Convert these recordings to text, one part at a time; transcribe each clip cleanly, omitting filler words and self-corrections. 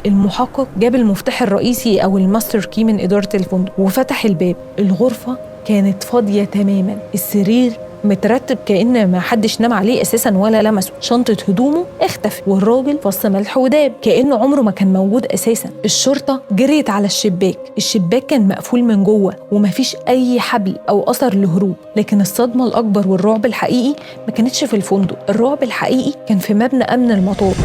المحقق جاب المفتاح الرئيسي أو الماستر كي من إدارة الفندق وفتح الباب. الغرفة كانت فاضية تماماً، السرير مترتب كأن ما حدش نام عليه أساساً ولا لمسه، شنطة هدومه اختفت، والراجل فص ملح وداب كأنه عمره ما كان موجود أساساً. الشرطة جريت على الشباك كان مقفول من جوه ومفيش أي حبل أو أثر لهروب. لكن الصدمة الأكبر والرعب الحقيقي ما كانتش في الفندق، الرعب الحقيقي كان في مبنى أمن المطار.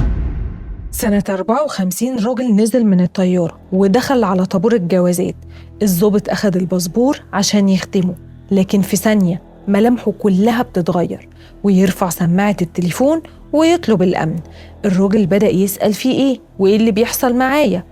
سنة 54 راجل نزل من الطيارة ودخل على طابور الجوازات. الضابط أخذ الباسبور عشان يختمه، لكن في ثانية ملامحه كلها بتتغير ويرفع سماعة التليفون ويطلب الأمن. الراجل بدأ يسأل فيه إيه وإيه اللي بيحصل معايا.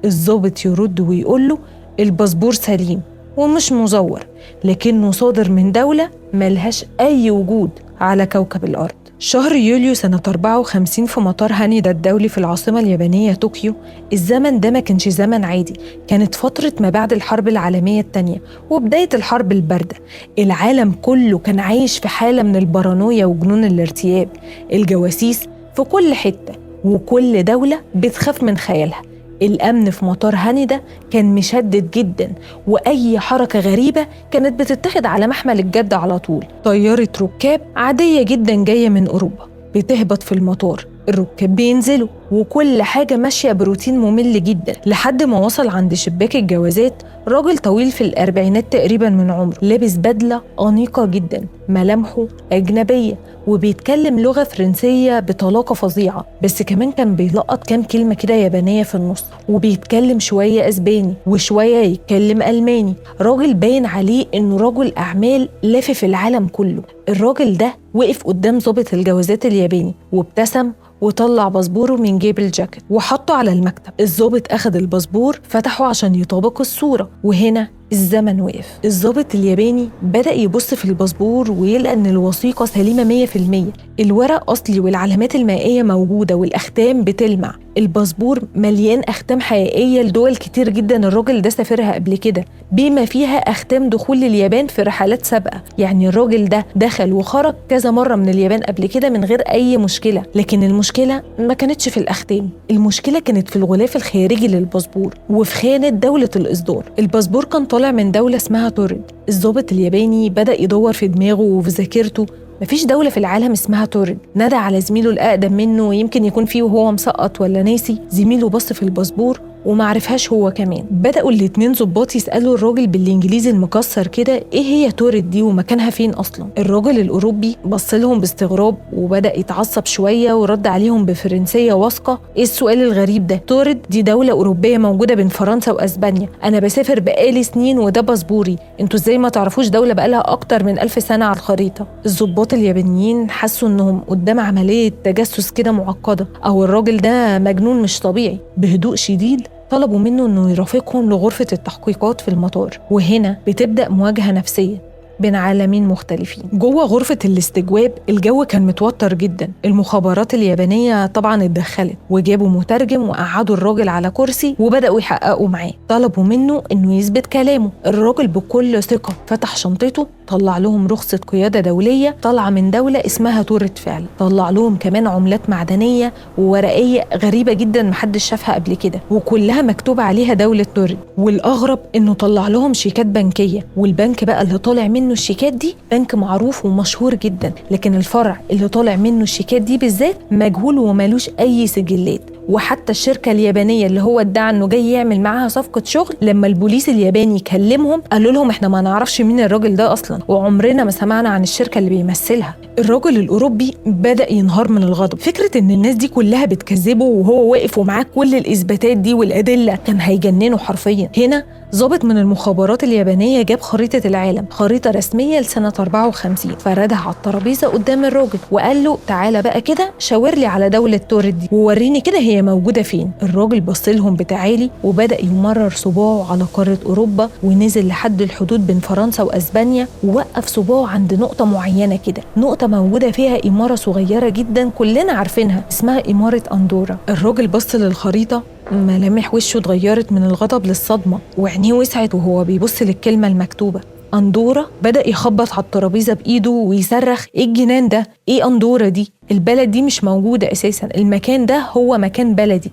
الضابط يرد ويقوله الباسبور سليم ومش مزور، لكنه صادر من دولة ملهاش أي وجود على كوكب الأرض. شهر يوليو سنة 54 في مطار هانيدا الدولي في العاصمة اليابانية طوكيو. الزمن ده ما كانش زمن عادي، كانت فترة ما بعد الحرب العالمية التانية وبداية الحرب الباردة. العالم كله كان عايش في حالة من البارانويا وجنون الارتياب. الجواسيس في كل حتة وكل دولة بتخاف من خيالها. الأمن في مطار هانيدا كان مشدد جدا، وأي حركة غريبة كانت بتتخذ على محمل الجد على طول. طيارة ركاب عادية جدا جاية من أوروبا بتهبط في المطار، الركاب بينزلوا وكل حاجة ماشية بروتين ممل جدا، لحد ما وصل عند شباك الجوازات راجل طويل في الأربعينات تقريبا من عمره، لابس بدلة أنيقة جدا، ملامحه أجنبية، وبيتكلم لغة فرنسية بطلاقة فظيعة، بس كمان كان بيلقط كام كلمة كده يابانية في النص، وبيتكلم شوية أسباني وشوية يتكلم ألماني. راجل باين عليه إنه رجل أعمال لافف العالم كله. الراجل ده وقف قدام ضابط الجوازات الياباني وابتسم وطلع باسبوره من جيب الجاكيت وحطه على المكتب. الضابط أخذ الباسبور فتحه عشان يطابق الصورة، وهنا الزمن وقف. الضابط الياباني بدأ يبص في الباسبور ويلقى إن الوثيقة سليمة 100%، الورق أصلي والعلامات المائية موجودة والأختام بتلمع. الباسبور مليان أختام حقيقية لدول كتير جدا الراجل ده سافرها قبل كده، بما فيها أختام دخول اليابان في رحلات سابقة. يعني الراجل ده دخل وخرج كذا مرة من اليابان قبل كده من غير أي مشكلة. لكن المشكلة ما كانتش في الأختام، المشكلة كانت في الغلاف الخارجي للباسبور وفي خانة دولة الإصدار. الباسبور كان طالع من دولة اسمها توريد. الضابط الياباني بدأ يدور في دماغه وفي ذاكرته، مفيش دولة في العالم اسمها توريد. نادى على زميله الأقدم منه يمكن يكون فيه وهو مسقط ولا ناسي. زميله بص في الباسبور ومعرفهاش هو كمان. بدأوا الاتنين ضباط يسألوا الراجل بالإنجليزي المكسر كده إيه هي توريد دي ومكانها فين أصلا. الراجل الأوروبي بص لهم باستغراب وبدأ يتعصب شوية ورد عليهم بفرنسية واثقة إيه السؤال الغريب ده؟ توريد دي دولة أوروبية موجودة بين فرنسا وأسبانيا، أنا بسافر بقالي سنين وده باسبوري، انتوا إزاي ما تعرفوش دولة بقالها أكتر من 1000 سنة على الخريطة؟ الضباط اليابانيين حسوا إنهم قدام عملية تجسس كده معقدة، أو الراجل ده مجنون مش طبيعي. بهدوء شديد طلبوا منه إنه يرافقهم لغرفة التحقيقات في المطار، وهنا بتبدأ مواجهة نفسية بين عالمين مختلفين. جوه غرفة الاستجواب الجو كان متوتر جدا. المخابرات اليابانية طبعا اتدخلت وجابوا مترجم وقعدوا الراجل على كرسي وبدأوا يحققوا معاه. طلبوا منه إنه يثبت كلامه. الراجل بكل ثقة فتح شنطته، طلع لهم رخصة قيادة دولية طالعة من دولة اسمها توريد فعلا، طلع لهم كمان عملات معدنية وورقية غريبة جدا محدش شافها قبل كده وكلها مكتوب عليها دولة توريد. والأغرب إنه طلع لهم شيكات بنكية، والبنك بقى اللي طالع منه الشيكات دي بنك معروف ومشهور جدا، لكن الفرع اللي طالع منه الشيكات دي بالذات مجهول ومالوش أي سجلات. وحتى الشركة اليابانية اللي هو ادعى انه جاي يعمل معاها صفقة شغل، لما البوليس الياباني كلمهم قالوا لهم احنا ما نعرفش مين الراجل ده اصلا وعمرنا ما سمعنا عن الشركة اللي بيمثلها. الراجل الأوروبي بدأ ينهار من الغضب. فكرة ان الناس دي كلها بتكذبه وهو واقف ومعاه كل الإثباتات دي والأدلة كان هيجننه حرفيا. هنا ضابط من المخابرات اليابانية جاب خريطة العالم، خريطة رسمية لسنة 54، فردها على الترابيزة قدام الراجل وقال له تعالى بقى كده شاور لي على دولة توريد دي ووريني كده هي موجودة فين. الراجل بص لهم بتعالي وبدأ يمرر صباعه على قارة أوروبا ونزل لحد الحدود بين فرنسا وأسبانيا ووقف صباعه عند نقطة معينة كده، نقطة موجودة فيها إمارة صغيرة جدا كلنا عارفينها اسمها إمارة أندورا. الراجل بص للخريطة، ملامح وشه اتغيرت من الغضب للصدمة وعينيه وسعت وهو بيبص للكلمة المكتوبة أندورا. بدأ يخبط على الترابيزة بإيده ويصرخ ايه الجنان ده؟ ايه أندورا دي؟ البلد دي مش موجودة أساساً، المكان ده هو مكان بلدي.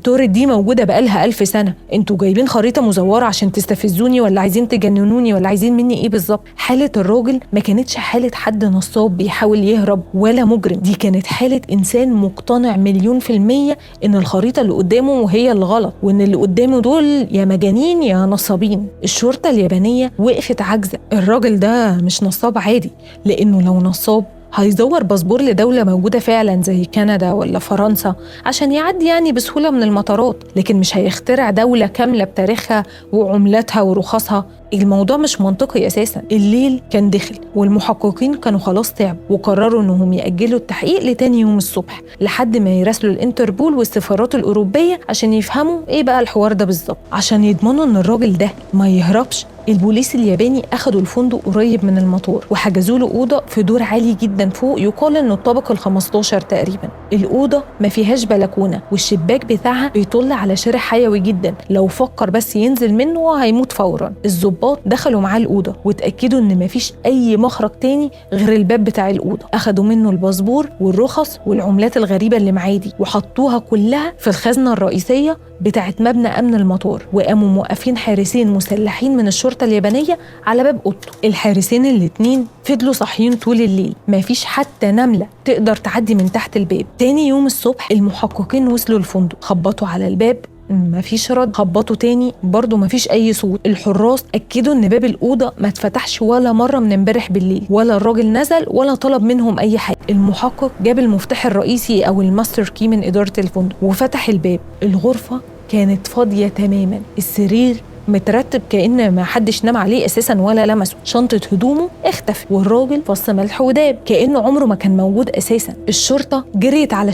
تورد دي موجودة بقالها 1000 سنة. انتوا جايبين خريطة مزورة عشان تستفزوني ولا عايزين تجننوني ولا عايزين مني ايه بالظبط؟ حالة الراجل ما كانتش حالة حد نصاب بيحاول يهرب ولا مجرم، دي كانت حالة إنسان مقتنع 1,000,000% إن الخريطة اللي قدامه هي اللي غلط، وإن اللي قدامه دول يا مجانين يا نصابين. الشرطة اليابانية وقفت عاجزة. الراجل ده مش نصاب عادي، لأنه لو نصاب هيزور باسبور لدولة موجودة فعلا زي كندا ولا فرنسا عشان يعدي يعني بسهولة من المطارات، لكن مش هيخترع دولة كاملة بتاريخها وعملتها ورخصها. الموضوع مش منطقي أساسا. الليل كان دخل والمحققين كانوا خلاص تعبوا وقرروا إنهم يأجلوا التحقيق لتاني يوم الصبح لحد ما يراسلوا الانتربول والسفارات الأوروبية عشان يفهموا إيه بقى الحوار ده بالظبط. عشان يضمنوا إن الراجل ده ما يهربش، البوليس الياباني أخدوا الفندق قريب من المطار وحجزوا له أوضة في دور عالي جدا فوق، يقال إنه الطابق ال15 تقريبا. الأوضة ما فيهاش بلكونة والشباك بتاعها بيطل على شارع حيوي جدا، لو فكر بس ينزل منه هيموت فورا. الضباط دخلوا معاه الأوضة وتأكدوا إن ما فيش أي مخرج تاني غير الباب بتاع الأوضة. أخدوا منه الباسبور والرخص والعملات الغريبة اللي معاه دي وحطوها كلها في الخزنة الرئيسية بتاعت مبنى أمن المطار، وقاموا موقفين حارسين مسلحين من الشرطة اليابانية على باب أوضته. الحارسين الاتنين فضلوا صاحيين طول الليل، مفيش حتى نملة تقدر تعدي من تحت الباب. تاني يوم الصبح المحققين وصلوا الفندق، خبطوا على الباب مفيش رد، خبطوا تاني برضو مفيش أي صوت. الحراس أكدوا إن باب الأوضة ما اتفتحش ولا مرة من امبارح بالليل، ولا الراجل نزل ولا طلب منهم أي حاجة. المحقق جاب المفتاح الرئيسي أو الماستر كي من إدارة الفندق وفتح الباب. الغرفة كانت فاضية تماما، السرير مترتب كأن ما حدش نام عليه أساساً ولا لمسه، شنطة هدومه اختفت، والراجل فص ملح وداب كأنه عمره ما كان موجود أساساً. الشرطة جريت على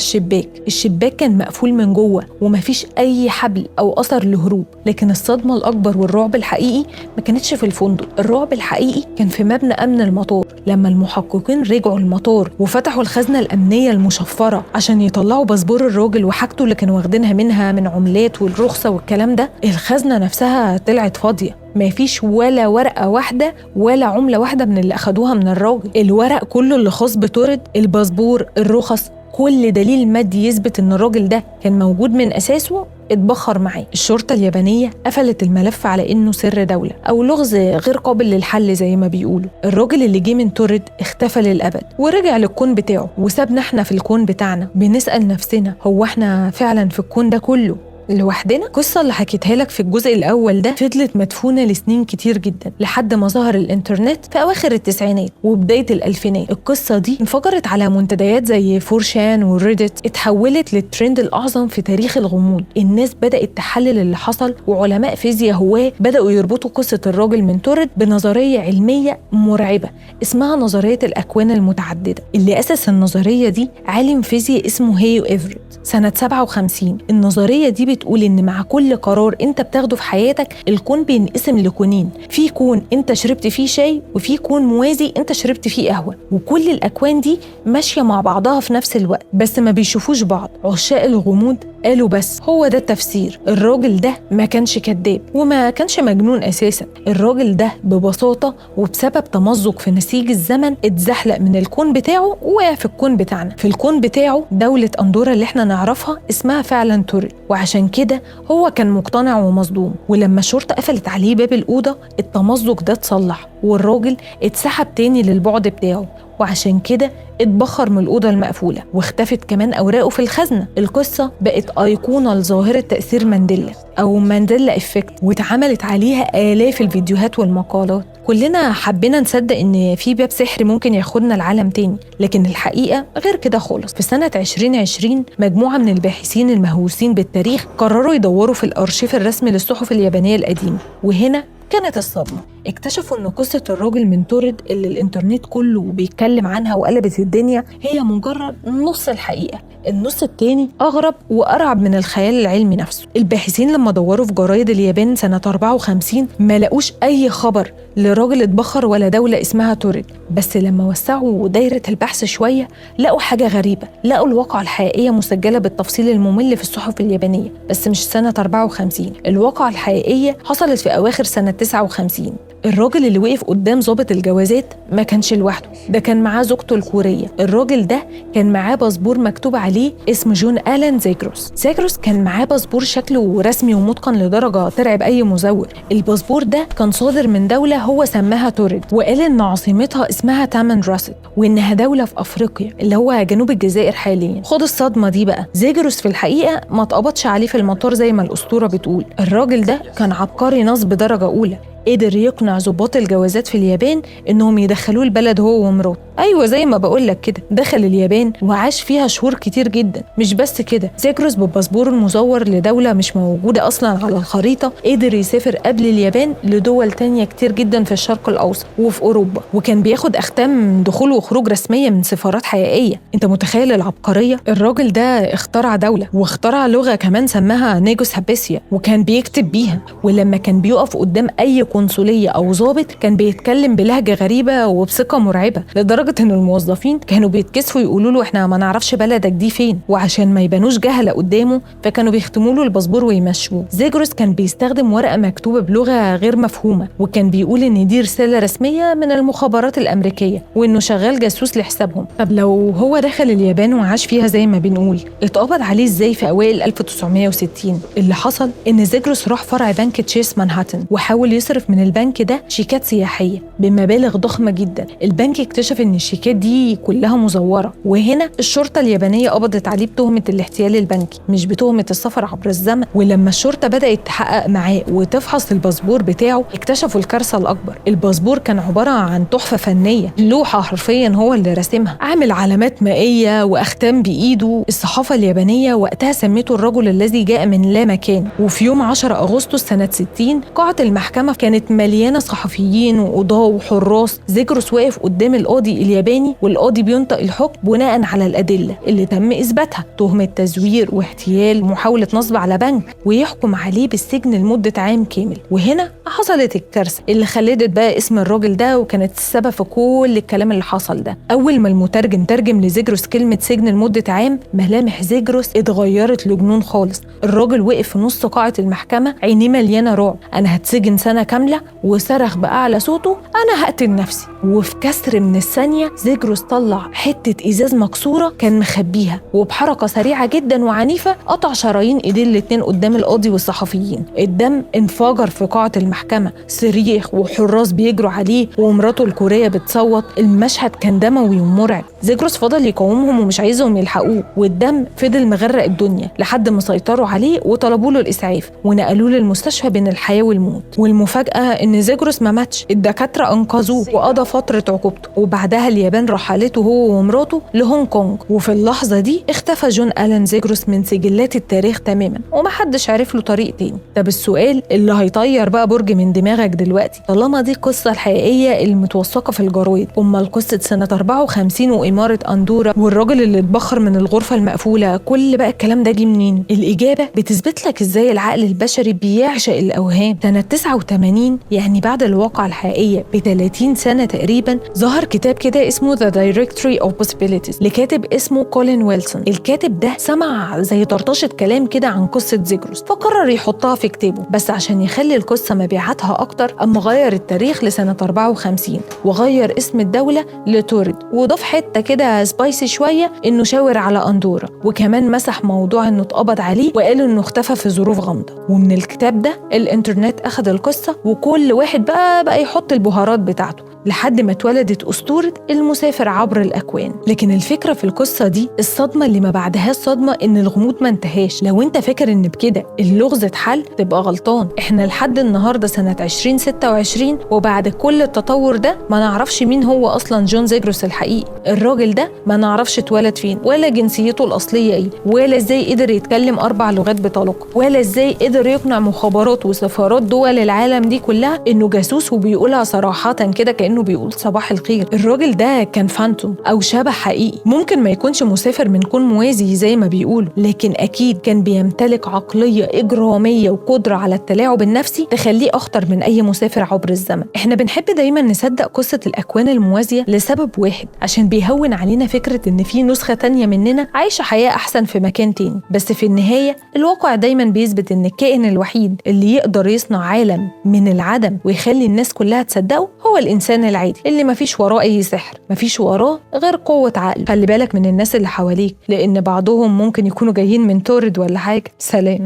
الشباك كان مقفول من جوه ومفيش أي حبل أو أثر لهروب. لكن الصدمة الأكبر والرعب الحقيقي ما كانتش في الفندق، الرعب الحقيقي كان في مبنى أمن المطار. لما المحققين رجعوا المطار وفتحوا الخزنة الأمنية المشفرة عشان يطلعوا باسبور الراجل وحاجته اللي كانوا واخدينها منها من عملات والرخصة والكلام ده، الخزنة نفسها طلعت فاضية، ما فيش ولا ورقة واحدة ولا عملة واحدة من اللي أخدوها من الراجل. الورق كله اللي خاص بتورد، الباسبور، الرخص، كل دليل مادي يثبت إن الراجل ده كان موجود من أساسه اتبخر معاه. الشرطة اليابانية قفلت الملف على إنه سر دولة أو لغز غير قابل للحل زي ما بيقولوا. الراجل اللي جه من تورد اختفى للأبد ورجع للكون بتاعه وسابنا احنا في الكون بتاعنا بنسأل نفسنا، هو احنا فعلا في الكون ده كله لوحدنا؟ القصة اللي حكيتها لك في الجزء الأول ده فضلت مدفونة لسنين كتير جدا لحد ما ظهر الإنترنت في أواخر التسعينات وبداية الألفينات. القصة دي انفجرت على منتديات زي فورشان وريدت، اتحولت للترند الأعظم في تاريخ الغموض. الناس بدأت تحلل اللي حصل، وعلماء فيزياء هواه بدأوا يربطوا قصة الراجل من تورد بنظرية علمية مرعبة اسمها نظرية الأكوان المتعددة. اللي أسس النظرية دي عالم فيزياء اسمه هيو إيفريت سنة 57. النظرية دي بتقول إن مع كل قرار أنت بتاخده في حياتك الكون بينقسم لكونين، في كون أنت شربت فيه شاي وفي كون موازي أنت شربت فيه قهوة، وكل الأكوان دي ماشية مع بعضها في نفس الوقت بس ما بيشوفوش بعض. عشاق الغموض قالوا بس هو ده التفسير. الراجل ده ما كانش كذاب وما كانش مجنون أساسا، الراجل ده ببساطة وبسبب تمزق في نسيج الزمن اتزحلق من الكون بتاعه ووقع في الكون بتاعنا. في الكون بتاعه دولة أندورا اللي احنا نعرفها اسمها فعلا تورد، وعشان كده هو كان مقتنع ومصدوم. ولما الشرطة قفلت عليه باب الأوضة التمزق ده اتصلح والراجل اتسحب تاني للبعد بتاعه، وعشان كده اتبخر من الأوضة المقفولة واختفت كمان أوراقه في الخزنة. القصة بقت أيقونة لظاهرة تأثير مانديلا أو مانديلا إفكت، واتعملت عليها آلاف الفيديوهات والمقالات. كلنا حبينا نصدق إن في باب سحري ممكن ياخدنا لعالم تاني، لكن الحقيقة غير كده خالص. في سنة 2020 مجموعة من الباحثين المهووسين بالتاريخ قرروا يدوروا في الأرشيف الرسمي للصحف اليابانية القديمة، وهنا كانت الصدمة. اكتشفوا ان قصة الراجل من تورد اللي الانترنت كله بيتكلم عنها وقلبت الدنيا هي مجرد نص الحقيقة، النص التاني اغرب وارعب من الخيال العلمي نفسه. الباحثين لما دوروا في جرايد اليابان سنة 54 ما لقوش اي خبر لراجل اتبخر ولا دولة اسمها تورد، بس لما وسعوا دايرة البحث شوية لقوا حاجة غريبة، لقوا الواقعة الحقيقية مسجلة بالتفصيل الممل في الصحف اليابانية، بس مش سنة 54. الواقعة الحقيقية حصلت في أواخر سنة 59. الراجل اللي وقف قدام ضابط الجوازات ما كانش لوحده، ده كان معاه زوجته الكورية. الراجل ده كان معاه باسبور مكتوب عليه اسم جون آلان زيجروس. زيجروس كان معاه باسبور شكله رسمي ومتقن لدرجة ترعب أي مزور. الباسبور ده كان صادر من دولة هو سماها توريد، وقال إن عاصمتها اسمها تامن راست، وإنها دولة في أفريقيا اللي هو جنوب الجزائر حاليا. خد الصدمة دي بقى، زيجروس في الحقيقة ما اتقبضش عليه في المطار زي ما الأسطورة بتقول. الراجل ده كان عبقري نصب درجة أولى، قدر يقنع ضباط الجوازات في اليابان انهم يدخلوه البلد هو ومراته. ايوه زي ما بقولك كده، دخل اليابان وعاش فيها شهور كتير جدا. مش بس كده، زيجروس بالباسبور المزور لدوله مش موجوده اصلا على الخريطه قدر يسافر قبل اليابان لدول تانية كتير جدا في الشرق الاوسط وفي اوروبا، وكان بياخد اختام دخول وخروج رسميه من سفارات حقيقيه. انت متخيل العبقريه؟ الراجل ده اخترع دوله واخترع لغه كمان سماها نيجوس هابيسيا، وكان بيكتب بيها. ولما كان بيقف قدام اي قنصليه او ضابط كان بيتكلم بلهجه غريبه وبثقه مرعبه، لدرجه ان الموظفين كانوا بيتكسفوا يقولوا له احنا ما نعرفش بلدك دي فين، وعشان ما يبانوش جهله قدامه فكانوا بيختموا له الباسبور ويمشوه. زيجروس كان بيستخدم ورقه مكتوبه بلغه غير مفهومه، وكان بيقول ان دي رساله رسميه من المخابرات الامريكيه وانه شغال جاسوس لحسابهم. طب لو هو دخل اليابان وعاش فيها زي ما بنقول، اتقبض عليه ازاي في اوائل 1960؟ اللي حصل ان زيجروس راح فرع بنك تشيس مانهاتن وحاول يصرف من البنك ده شيكات سياحيه بمبالغ ضخمه جدا. البنك اكتشف ان الشيكات دي كلها مزوره، وهنا الشرطه اليابانيه قبضت عليه بتهمه الاحتيال البنكي مش بتهمه السفر عبر الزمن. ولما الشرطه بدات تحقق معاه وتفحص الباسبور بتاعه اكتشفوا الكارثه الاكبر. الباسبور كان عباره عن تحفه فنيه، لوحه حرفيا هو اللي راسمها، عامل علامات مائيه واختام بايده. الصحافه اليابانيه وقتها سمته الرجل الذي جاء من لا مكان. وفي يوم 10 اغسطس سنه 60 قاعه المحكمه كانت مليانه صحفيين وقضاه وحراس. زيجروس واقف قدام القاضي الياباني، والقاضي بينطق الحكم بناء على الادله اللي تم اثباتها، تهمه تزوير واحتيال ومحاوله نصب على بنك، ويحكم عليه بالسجن لمده عام كامل. وهنا حصلت الكارثه اللي خلدت بقى اسم الراجل ده وكانت السبب في كل الكلام اللي حصل ده. اول ما المترجم ترجم لزيجروس كلمه سجن لمده عام، ملامح زيجروس اتغيرت لجنون خالص. الراجل وقف في نص قاعه المحكمه عينيه مليانه رعب، انا هتسجن سنه كامله، وصرخ باعلى صوته انا هقتل نفسي. وفي كسر من الثانيه زيجروس طلع حته ازاز مكسوره كان مخبيها، وبحركه سريعه جدا وعنيفه قطع شرايين ايديه الاتنين قدام القاضي والصحفيين. الدم انفجر في قاعه المحكمه، صريخ وحراس بيجروا عليه ومراته الكوريه بتصوت. المشهد كان دموي ومرعب. زيجروس فضل يقاومهم ومش عايزهم يلحقوه، والدم فضل مغرق الدنيا لحد ما سيطروا عليه وطلبوا له الاسعاف ونقلوه للمستشفى بين الحياه والموت. والمفاجاه ان زيجروس ما ماتش، الدكاتره انقذوه وقضى فتره عقوبته، وبعدها اليابان رحلته هو ومراته لهونج كونج. وفي اللحظه دي اختفى جون آلان زيجروس من سجلات التاريخ تماما ومحدش عارف له طريق تاني. طب السؤال اللي هيطير بقى برج من دماغك دلوقتي، طالما دي القصه الحقيقيه المتوثقه في الجرايد، امال قصه سنه 54 واماره اندورا والراجل اللي اتبخر من الغرفه المقفوله، كل بقى الكلام ده جه منين؟ الاجابه بتثبت لك ازاي العقل البشري بيعشق الاوهام. سنه 89 يعني بعد الواقعه الحقيقيه ب 30 سنه تقريبا، ظهر كتاب كده اسمه The Directory of Possibilities لكاتب اسمه كولين ويلسون. الكاتب ده سمع زي طرطشه كلام كده عن قصه زيجروس، فقرر يحطها في كتابه، بس عشان يخلي القصه مبيعاتها اكتر اما غير التاريخ لسنه 54 وغير اسم الدوله لتوريد، وضاف حته كده سبايسي شويه انه شاور على اندورا، وكمان مسح موضوع انه اتقبض عليه وقالوا انه اختفى في ظروف غامضه. ومن الكتاب ده الانترنت اخذ القصه وكل واحد بقى يحط البهارات بتاعته لحد ما اتولدت أسطورة المسافر عبر الأكوان. لكن الفكرة في القصة دي الصدمة اللي ما بعدها الصدمة إن الغموض ما انتهاش. لو انت فاكر إن بكده اللغز اتحل تبقى غلطان. احنا لحد النهاردة سنة 2026 وبعد كل التطور ده ما نعرفش مين هو أصلا جون زيجروس الحقيقي. الراجل ده ما نعرفش اتولد فين، ولا جنسيته الأصلية ايه، ولا ازاي قدر يتكلم 4 لغات بطلاقة، ولا ازاي قدر يقنع مخابرات وسفارات دول العالم دي كلها إنه جاسوس وبيقولها صراحة كده كأنه بيقول صباح الخير. الراجل ده كان فانتوم أو شبح حقيقي، ممكن ما يكونش مسافر من كون موازي زي ما بيقولوا، لكن أكيد كان بيمتلك عقلية إجرامية وقدرة على التلاعب النفسي تخليه أخطر من أي مسافر عبر الزمن. إحنا بنحب دايما نصدق قصة الأكوان الموازية لسبب واحد، عشان بيهون علينا فكرة إن في نسخة تانية مننا عايشة حياة أحسن في مكان تاني. بس في النهاية الواقع دايما بيثبت إن الكائن الوحيد اللي يقدر يصنع عالم من العدم ويخلي الناس كلها تصدقه هو الإنسان العادي اللي مفيش وراه أي سحر، مفيش وراه غير قوة عقل. خلي بالك من الناس اللي حواليك، لأن بعضهم ممكن يكونوا جايين من تورد ولا حاجة. سلام.